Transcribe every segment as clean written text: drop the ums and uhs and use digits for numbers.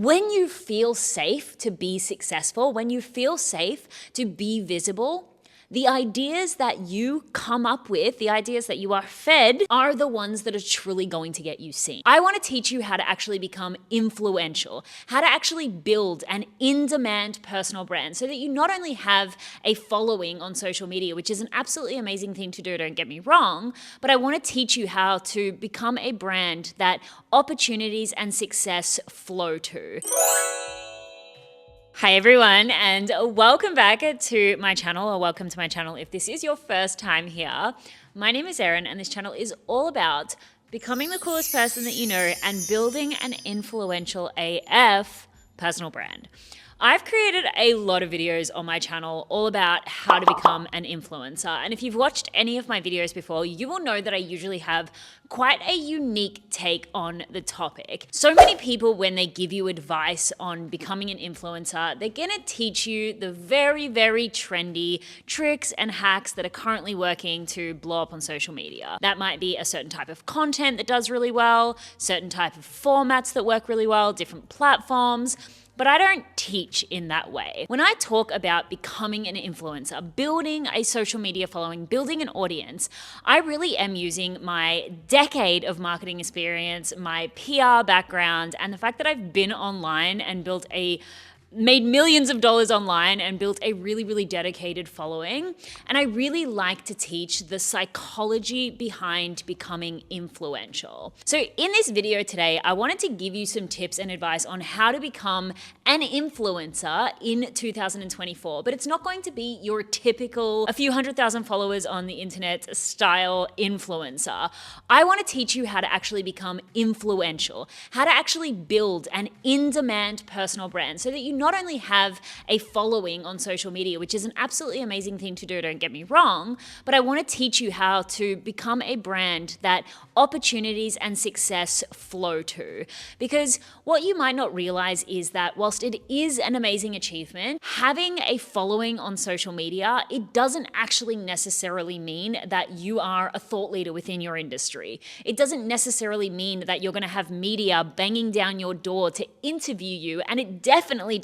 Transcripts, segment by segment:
when you feel safe to be successful, when you feel safe to be visible, the ideas that you come up with, the ideas that you are fed, are the ones that are truly going to get you seen. I want to teach you how to actually become influential, how to actually build an in-demand personal brand so that you not only have a following on social media, which is an absolutely amazing thing to do, don't get me wrong, but I want to teach you how to become a brand that opportunities and success flow to. Hi everyone, and welcome back to my channel, or welcome to my channel if this is your first time here. My name is Erin, and this channel is all about becoming the coolest person that you know and building an influential AF personal brand. I've created a lot of videos on my channel all about how to become an influencer. And if you've watched any of my videos before, you will know that I usually have quite a unique take on the topic. So many people, when they give you advice on becoming an influencer, they're gonna teach you the very, very trendy tricks and hacks that are currently working to blow up on social media. That might be a certain type of content that does really well, certain type of formats that work really well, different platforms. But I don't teach in that way. When I talk about becoming an influencer, building a social media following, building an audience, I really am using my decade of marketing experience, my PR background, and the fact that I've been online and made millions of dollars online and built a really, really dedicated following. And I really like to teach the psychology behind becoming influential. So in this video today, I wanted to give you some tips and advice on how to become an influencer in 2024, but it's not going to be your typical a few 100,000 followers on the internet style influencer. I want to teach you how to actually become influential, how to actually build an in-demand personal brand so that you not only have a following on social media, which is an absolutely amazing thing to do, don't get me wrong, but I want to teach you how to become a brand that opportunities and success flow to. Because what you might not realize is that whilst it is an amazing achievement, having a following on social media, it doesn't actually necessarily mean that you are a thought leader within your industry. It doesn't necessarily mean that you're going to have media banging down your door to interview you, and it definitely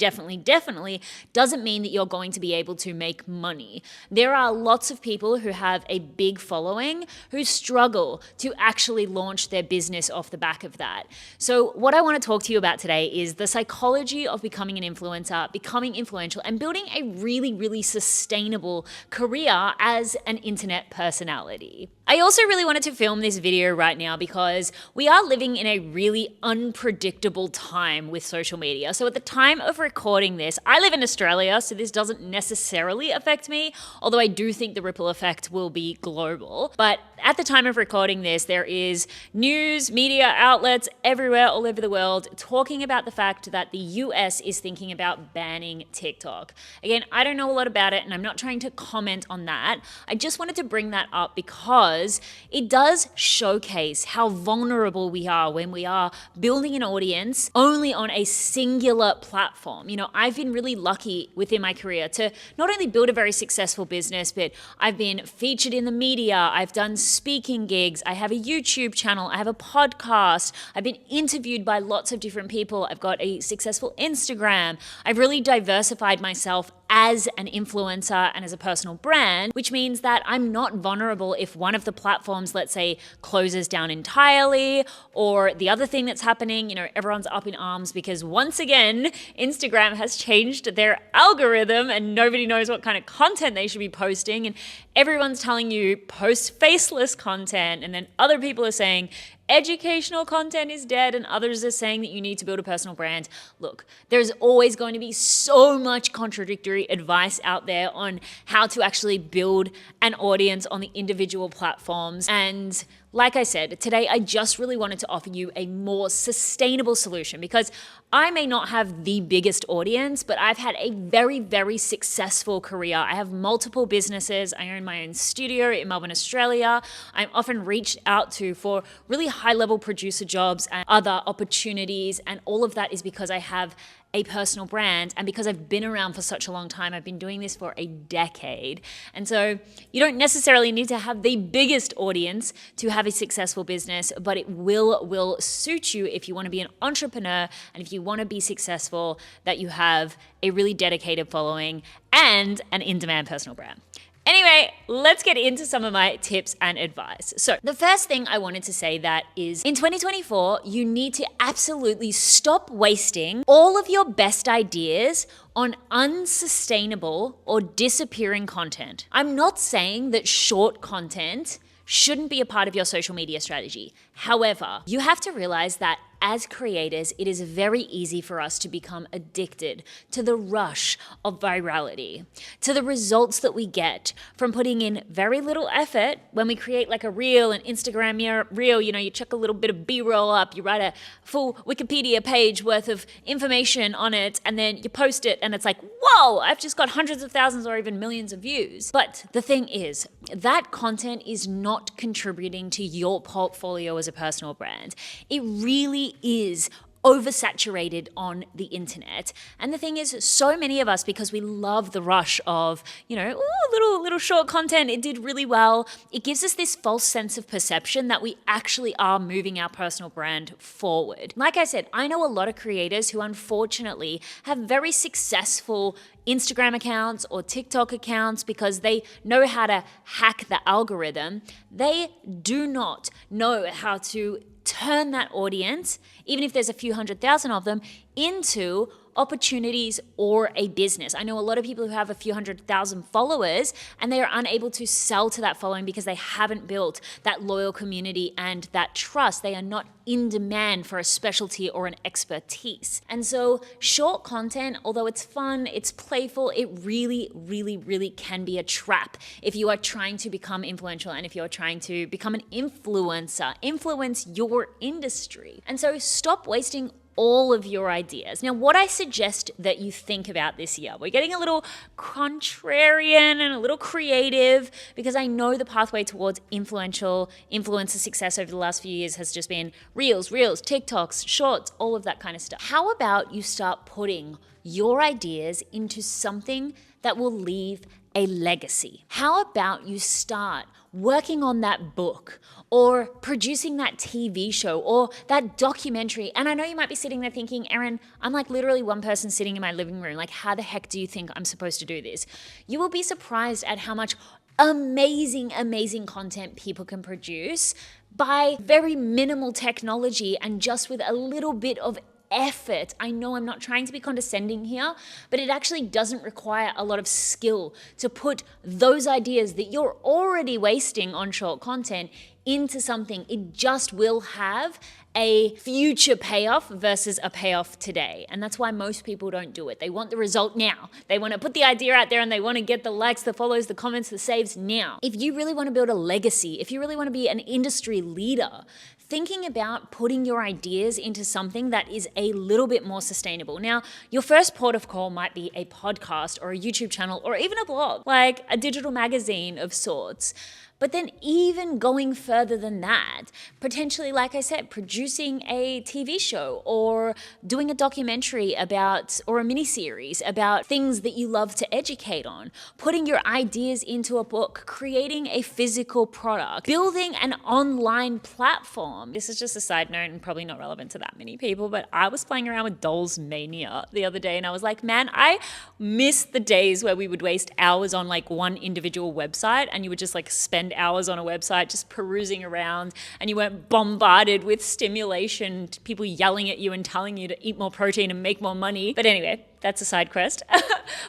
doesn't mean that you're going to be able to make money. There are lots of people who have a big following who struggle to actually launch their business off the back of that. So what I want to talk to you about today is the psychology of becoming an influencer, becoming influential, and building a really, really sustainable career as an internet personality. I also really wanted to film this video right now because we are living in a really unpredictable time with social media. So at the time of recording this, I live in Australia, so this doesn't necessarily affect me, although I do think the ripple effect will be global. But at the time of recording this, there is news, media outlets everywhere all over the world talking about the fact that the US is thinking about banning TikTok. Again, I don't know a lot about it and I'm not trying to comment on that. I just wanted to bring that up because it does showcase how vulnerable we are when we are building an audience only on a singular platform. You know, I've been really lucky within my career to not only build a very successful business, but I've been featured in the media, I've done speaking gigs, I have a YouTube channel, I have a podcast, I've been interviewed by lots of different people, I've got a successful Instagram, I've really diversified myself as an influencer and as a personal brand, which means that I'm not vulnerable if one of the platforms, let's say, closes down entirely, or the other thing that's happening, you know, everyone's up in arms because once again, Instagram has changed their algorithm and nobody knows what kind of content they should be posting, and everyone's telling you post faceless content, and then other people are saying educational content is dead, and others are saying that you need to build a personal brand. Look, there's always going to be so much contradictory advice out there on how to actually build an audience on the individual platforms. And like I said, today I just really wanted to offer you a more sustainable solution because I may not have the biggest audience, but I've had a very, very successful career. I have multiple businesses. I own my own studio in Melbourne, Australia. I'm often reached out to for really high-level producer jobs and other opportunities, and all of that is because I have a personal brand, and because I've been around for such a long time, I've been doing this for a decade. And so you don't necessarily need to have the biggest audience to have have a successful business, but it will suit you if you want to be an entrepreneur and if you want to be successful, that you have a really dedicated following and an in-demand personal brand. Anyway, let's get into some of my tips and advice. So the first thing I wanted to say that is in 2024, you need to absolutely stop wasting all of your best ideas on unsustainable or disappearing content. I'm not saying that short content shouldn't be a part of your social media strategy. However, you have to realize that as creators, it is very easy for us to become addicted to the rush of virality, to the results that we get from putting in very little effort when we create like a reel, an Instagram reel, you chuck a little bit of B-roll up, you write a full Wikipedia page worth of information on it, and then you post it and it's like, whoa, I've just got hundreds of thousands or even millions of views. But the thing is, that content is not contributing to your portfolio as a personal brand. It really is oversaturated on the internet. And the thing is, so many of us, because we love the rush of, little short content, it did really well. It gives us this false sense of perception that we actually are moving our personal brand forward. Like I said, I know a lot of creators who unfortunately have very successful Instagram accounts or TikTok accounts because they know how to hack the algorithm. They do not know how to turn that audience, even if there's a few 100,000 of them, into opportunities or a business. I know a lot of people who have a few 100,000 followers and they are unable to sell to that following because they haven't built that loyal community and that trust. They are not in demand for a specialty or an expertise. And so short content, although it's fun, it's playful, it really, really, really can be a trap if you are trying to become influential and if you're trying to become an influencer, influence your industry. And so stop wasting all of your ideas. Now, what I suggest that you think about this year, we're getting a little contrarian and a little creative because I know the pathway towards influencer success over the last few years has just been reels, TikToks, shorts, all of that kind of stuff. How about you start putting your ideas into something that will leave a legacy? How about you start working on that book or producing that TV show or that documentary? And I know you might be sitting there thinking, Erin, I'm like literally one person sitting in my living room. Like, how the heck do you think I'm supposed to do this? You will be surprised at how much amazing, amazing content people can produce by very minimal technology and just with a little bit of effort. I know I'm not trying to be condescending here, but it actually doesn't require a lot of skill to put those ideas that you're already wasting on short content into something. It just will have a future payoff versus a payoff today. And that's why most people don't do it. They want the result now. They want to put the idea out there and they want to get the likes, the follows, the comments, the saves now. If you really want to build a legacy, if you really want to be an industry leader, thinking about putting your ideas into something that is a little bit more sustainable. Now, your first port of call might be a podcast or a YouTube channel or even a blog, like a digital magazine of sorts. But then even going further than that, potentially, like I said, producing a TV show or doing a documentary about, or a mini series about things that you love to educate on, putting your ideas into a book, creating a physical product, building an online platform. This is just a side note and probably not relevant to that many people, but I was playing around with Dolls Mania the other day and I was like, man, I miss the days where we would waste hours on like one individual website and you would just like spend hours on a website just perusing around and you weren't bombarded with stimulation, people yelling at you and telling you to eat more protein and make more money. But anyway, that's a side quest.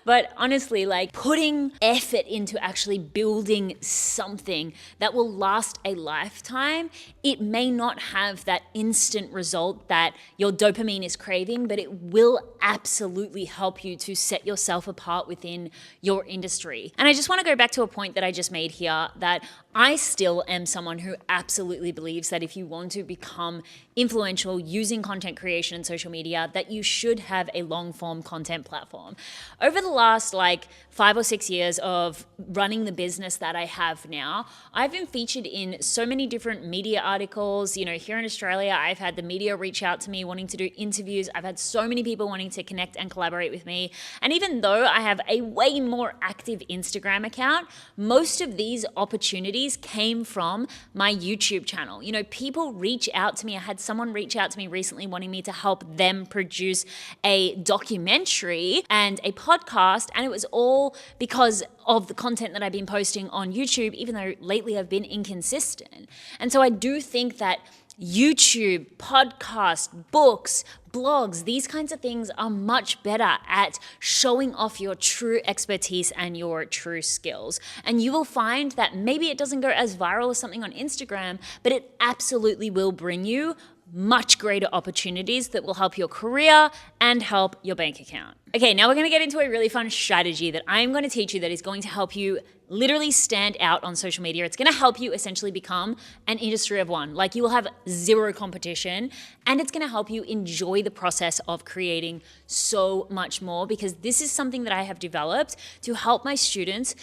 But honestly, like putting effort into actually building something that will last a lifetime, it may not have that instant result that your dopamine is craving, but it will absolutely help you to set yourself apart within your industry. And I just want to go back to a point that I just made here, that I still am someone who absolutely believes that if you want to become influential using content creation and social media, that you should have a long form content content platform. Over the last like 5 or 6 years of running the business that I have now, I've been featured in so many different media articles. You know, here in Australia, I've had the media reach out to me wanting to do interviews. I've had so many people wanting to connect and collaborate with me. And even though I have a way more active Instagram account, most of these opportunities came from my YouTube channel. You know, people reach out to me. I had someone reach out to me recently wanting me to help them produce a documentary and a podcast, and it was all because of the content that I've been posting on YouTube, even though lately I've been inconsistent. And so I do think that YouTube, podcasts, books, blogs, these kinds of things are much better at showing off your true expertise and your true skills. And you will find that maybe it doesn't go as viral as something on Instagram, but it absolutely will bring you much greater opportunities that will help your career and help your bank account. Okay, now we're going to get into a really fun strategy that I'm going to teach you that is going to help you literally stand out on social media. It's going to help you essentially become an industry of one. Like, you will have zero competition, and it's going to help you enjoy the process of creating so much more, because this is something that I have developed to help my students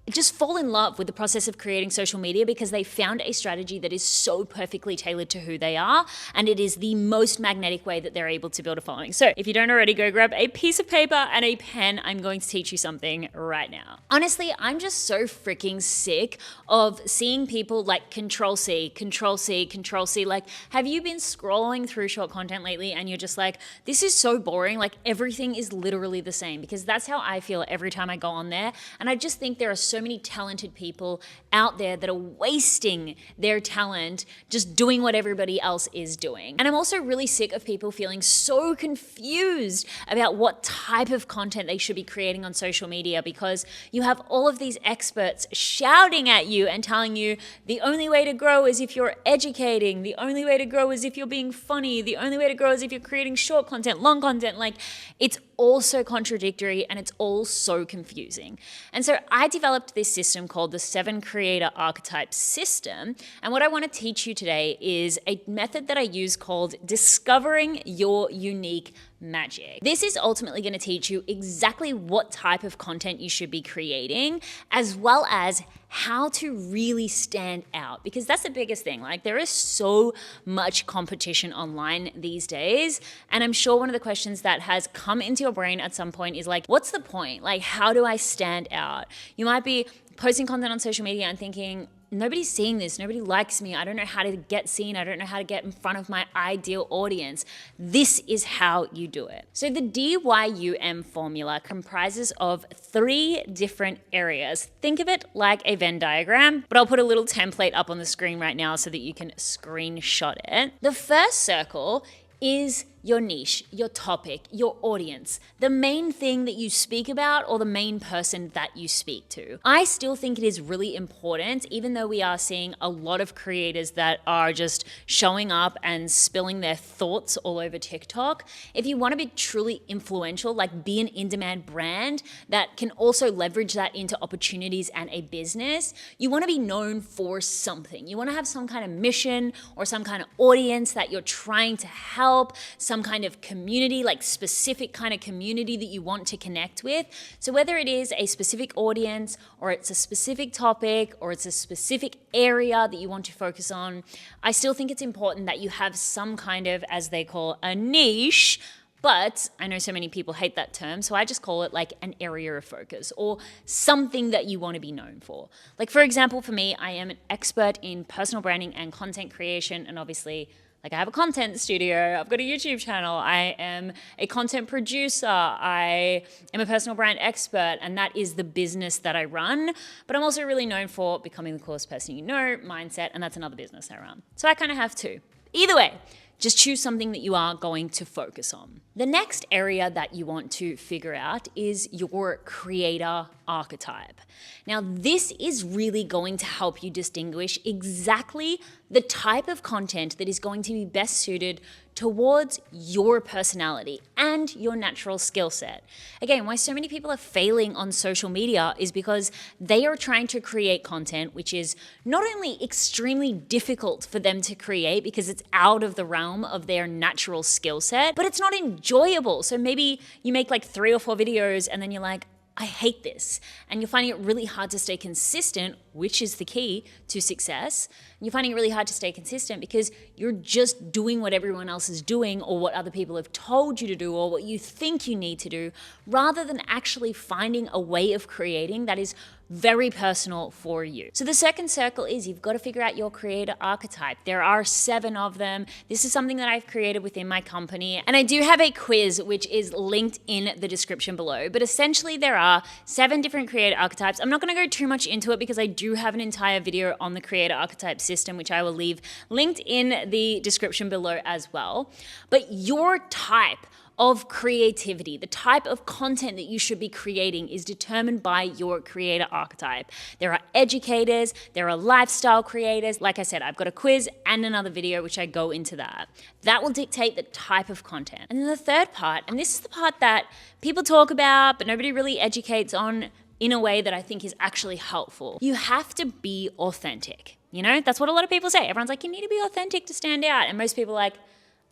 just fall in love with the process of creating social media, because they found a strategy that is so perfectly tailored to who they are, and it is the most magnetic way that they're able to build a following. So if you don't already, go grab a piece of paper and a pen. I'm going to teach you something right now. Honestly, I'm just so freaking sick of seeing people like Control C, Control C, Control C. Like, have you been scrolling through short content lately and you're just like, this is so boring, like everything is literally the same? Because that's how I feel every time I go on there. And I just think there are so many talented people out there that are wasting their talent just doing what everybody else is doing. And I'm also really sick of people feeling so confused about what type of content they should be creating on social media, because you have all of these experts shouting at you and telling you the only way to grow is if you're educating, the only way to grow is if you're being funny, the only way to grow is if you're creating short content, long content. Like, it's all so contradictory and it's all so confusing. And so I developed this system called the 7 Creator Archetypes System. And what I want to teach you today is a method that I use called discovering your unique magic. This is ultimately going to teach you exactly what type of content you should be creating, as well as how to really stand out, because that's the biggest thing. Like, there is so much competition online these days, and I'm sure one of the questions that has come into your brain at some point is like, what's the point? Like, how do I stand out? You might be posting content on social media and thinking, nobody's seeing this, nobody likes me, I don't know how to get seen, I don't know how to get in front of my ideal audience. This is how you do it. So the DYUM formula comprises of 3 different areas. Think of it like a Venn diagram, but I'll put a little template up on the screen right now so that you can screenshot it. The first circle is your niche, your topic, your audience, the main thing that you speak about or the main person that you speak to. I still think it is really important, even though we are seeing a lot of creators that are just showing up and spilling their thoughts all over TikTok. If you want to be truly influential, like be an in-demand brand that can also leverage that into opportunities and a business, you want to be known for something. You want to have some kind of mission or some kind of audience that you're trying to help, some kind of community, like specific kind of community that you want to connect with. So whether it is a specific audience or it's a specific topic or it's a specific area that you want to focus on, I still think it's important that you have some kind of, as they call, a niche. But I know so many people hate that term, so I just call it like an area of focus or something that you want to be known for. Like, for example, for me, I am an expert in personal branding and content creation, and obviously, like, I have a content studio, I've got a YouTube channel, I am a content producer, I am a personal brand expert, and that is the business that I run. But I'm also really known for becoming the coolest person you know, mindset, and that's another business I run. So I kind of have 2. Either way, just choose something that you are going to focus on. The next area that you want to figure out is your creator archetype. Now, this is really going to help you distinguish exactly the type of content that is going to be best suited towards your personality and your natural skill set. Again, why so many people are failing on social media is because they are trying to create content which is not only extremely difficult for them to create because it's out of the realm of their natural skill set, but it's not enjoyable. So maybe you make like 3 or 4 videos and then you're like, I hate this. And you're finding it really hard to stay consistent, which is the key to success. And you're finding it really hard to stay consistent because you're just doing what everyone else is doing or what other people have told you to do or what you think you need to do, rather than actually finding a way of creating that is very personal for you. So the second circle is you've got to figure out your creator archetype. There are 7 of them. This is something that I've created within my company. And I do have a quiz which is linked in the description below. But essentially there are 7 different creator archetypes. I'm not going to go too much into it because I do have an entire video on the creator archetype system, which I will leave linked in the description below as well. But your type of creativity, the type of content that you should be creating, is determined by your creator archetype. There are educators, there are lifestyle creators. Like I said, I've got a quiz and another video which I go into that. That will dictate the type of content. And then the third part, and this is the part that people talk about but nobody really educates on in a way that I think is actually helpful. You have to be authentic. You know, that's what a lot of people say. Everyone's like, you need to be authentic to stand out. And most people are like,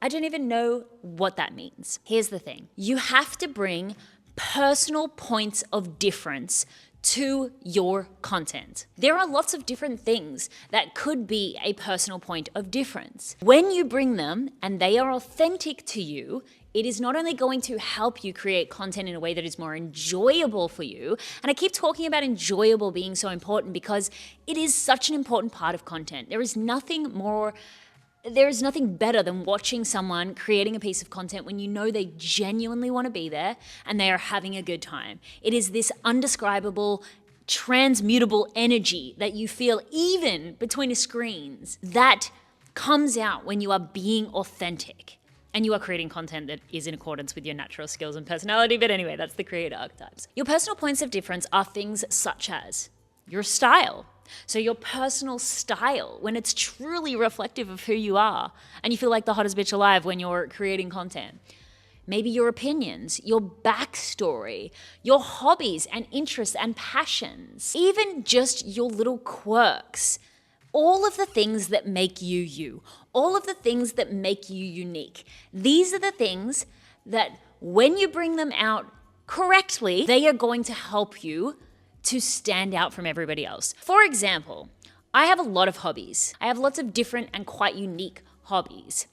I don't even know what that means. Here's the thing. You have to bring personal points of difference to your content. There are lots of different things that could be a personal point of difference. When you bring them and they are authentic to you, it is not only going to help you create content in a way that is more enjoyable for you, and I keep talking about enjoyable being so important because it is such an important part of content. There is nothing better than watching someone creating a piece of content when you know they genuinely want to be there and they are having a good time. It is this undescribable, transmutable energy that you feel even between the screens that comes out when you are being authentic and you are creating content that is in accordance with your natural skills and personality. But anyway, that's the creator archetypes. Your personal points of difference are things such as your style. So your personal style, when it's truly reflective of who you are and you feel like the hottest bitch alive when you're creating content. Maybe your opinions, your backstory, your hobbies and interests and passions, even just your little quirks. All of the things that make you you, all of the things that make you unique. These are the things that when you bring them out correctly, they are going to help you to stand out from everybody else. For example, I have a lot of hobbies. I have lots of different and quite unique hobbies.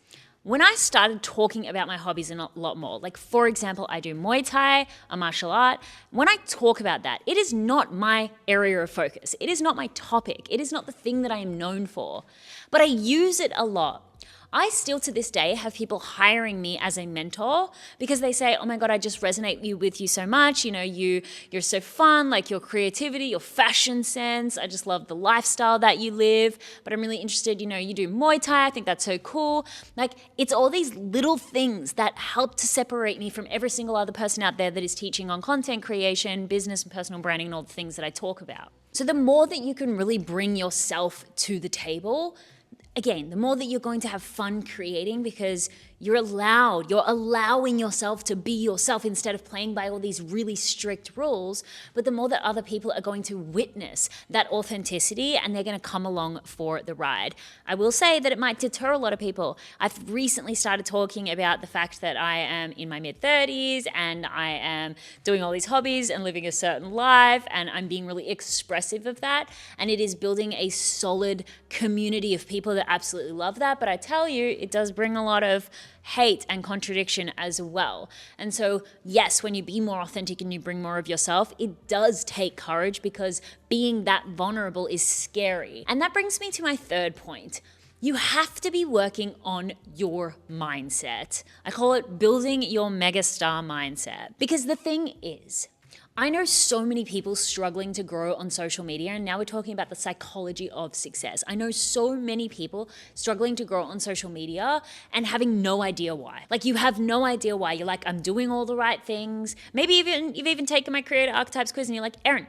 When I started talking about my hobbies a lot more, like for example, I do Muay Thai, a martial art. When I talk about that, it is not my area of focus. It is not my topic. It is not the thing that I am known for, but I use it a lot. I still to this day have people hiring me as a mentor because they say, oh my God, I just resonate with you so much. You know, you're so fun, like your creativity, your fashion sense. I just love the lifestyle that you live, but I'm really interested, you know, you do Muay Thai. I think that's so cool. Like it's all these little things that help to separate me from every single other person out there that is teaching on content creation, business and personal branding and all the things that I talk about. So the more that you can really bring yourself to the table, again, the more that you're going to have fun creating because you're allowing yourself to be yourself instead of playing by all these really strict rules, but the more that other people are going to witness that authenticity and they're going to come along for the ride. I will say that it might deter a lot of people. I've recently started talking about the fact that I am in my mid-30s and I am doing all these hobbies and living a certain life and I'm being really expressive of that, and it is building a solid community of people that absolutely love that. But I tell you, it does bring a lot of hate and contradiction as well. And so, yes, when you be more authentic and you bring more of yourself, it does take courage because being that vulnerable is scary. And that brings me to my third point. You have to be working on your mindset. I call it building your megastar mindset. Because the thing is, I know so many people struggling to grow on social media, and now we're talking about the psychology of success. I know so many people struggling to grow on social media and having no idea why. Like you have no idea why. You're like, I'm doing all the right things. Maybe you've even taken my creator archetypes quiz and you're like, Erin,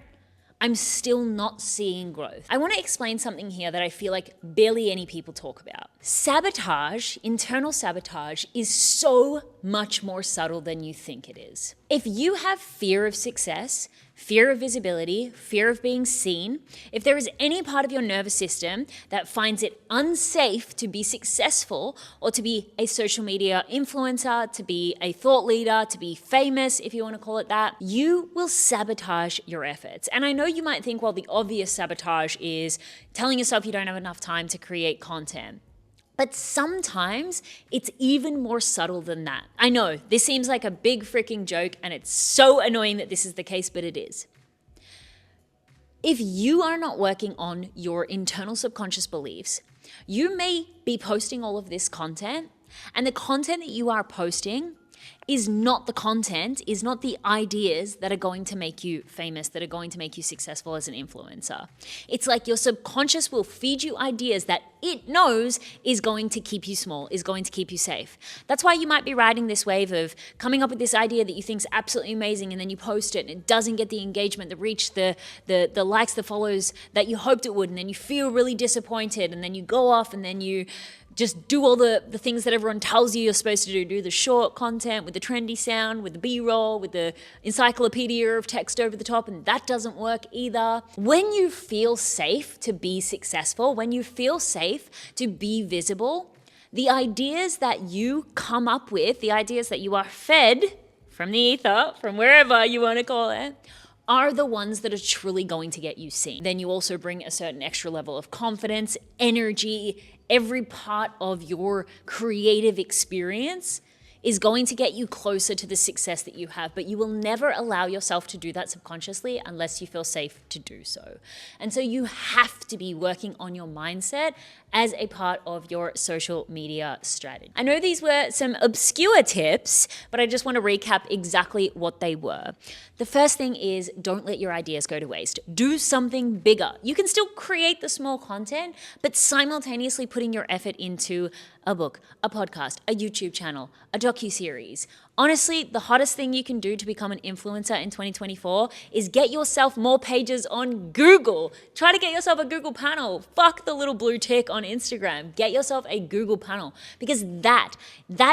I'm still not seeing growth. I want to explain something here that I feel like barely any people talk about. Sabotage, internal sabotage, is so much more subtle than you think it is. If you have fear of success, fear of visibility, fear of being seen, if there is any part of your nervous system that finds it unsafe to be successful or to be a social media influencer, to be a thought leader, to be famous, if you want to call it that, you will sabotage your efforts. And I know you might think, well, the obvious sabotage is telling yourself you don't have enough time to create content. But sometimes it's even more subtle than that. I know this seems like a big freaking joke and it's so annoying that this is the case, but it is. If you are not working on your internal subconscious beliefs, you may be posting all of this content, and the content that you are posting is not the content, is not the ideas that are going to make you famous, that are going to make you successful as an influencer. It's like your subconscious will feed you ideas that it knows is going to keep you small, is going to keep you safe. That's why you might be riding this wave of coming up with this idea that you think is absolutely amazing, and then you post it and it doesn't get the engagement, the reach, the likes, the follows that you hoped it would, and then you feel really disappointed, and then you go off and then you just do all the things that everyone tells you you're supposed to do the short content with the trendy sound, with the B-roll, with the encyclopedia of text over the top, and that doesn't work either. When you feel safe to be successful, when you feel safe to be visible, the ideas that you come up with, the ideas that you are fed from the ether, from wherever you want to call it, are the ones that are truly going to get you seen. Then you also bring a certain extra level of confidence, energy. Every part of your creative experience is going to get you closer to the success that you have, but you will never allow yourself to do that subconsciously unless you feel safe to do so. And so you have to be working on your mindset as a part of your social media strategy. I know these were some obscure tips, but I just want to recap exactly what they were. The first thing is, don't let your ideas go to waste. Do something bigger. You can still create the small content, but simultaneously putting your effort into a book, a podcast, a YouTube channel, a docuseries. Honestly, the hottest thing you can do to become an influencer in 2024 is get yourself more pages on Google. Try to get yourself a Google panel. Fuck the little blue tick on Instagram. Get yourself a Google panel, because that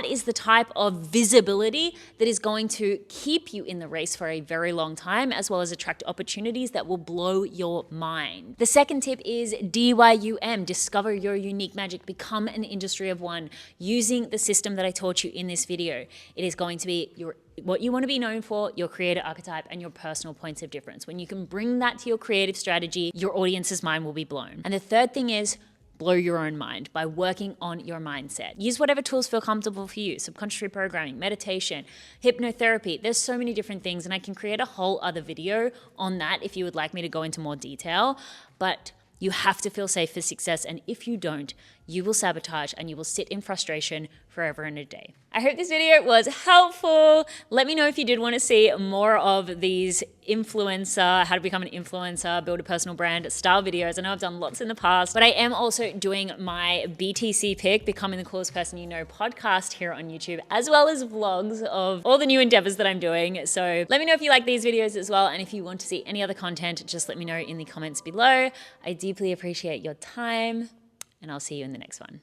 is the type of visibility that is going to keep you in the race for a very long time, as well as attract opportunities that will blow your mind. The second tip is DYUM, discover your unique magic, become an industry of one, using the system that I taught you in this video. It is going to be what you want to be known for, your creator archetype, and your personal points of difference. When you can bring that to your creative strategy, your audience's mind will be blown. And the third thing is, blow your own mind by working on your mindset. Use whatever tools feel comfortable for you. Subconscious reprogramming, meditation, hypnotherapy. There's so many different things, and I can create a whole other video on that if you would like me to go into more detail. But you have to feel safe for success, and if you don't, you will sabotage and you will sit in frustration forever and a day. I hope this video was helpful. Let me know if you did want to see more of these influencer, how to become an influencer, build a personal brand style videos. I know I've done lots in the past, but I am also doing my BTC pick, Becoming the Coolest Person You Know podcast here on YouTube, as well as vlogs of all the new endeavors that I'm doing. So let me know if you like these videos as well. And if you want to see any other content, just let me know in the comments below. I deeply appreciate your time, and I'll see you in the next one.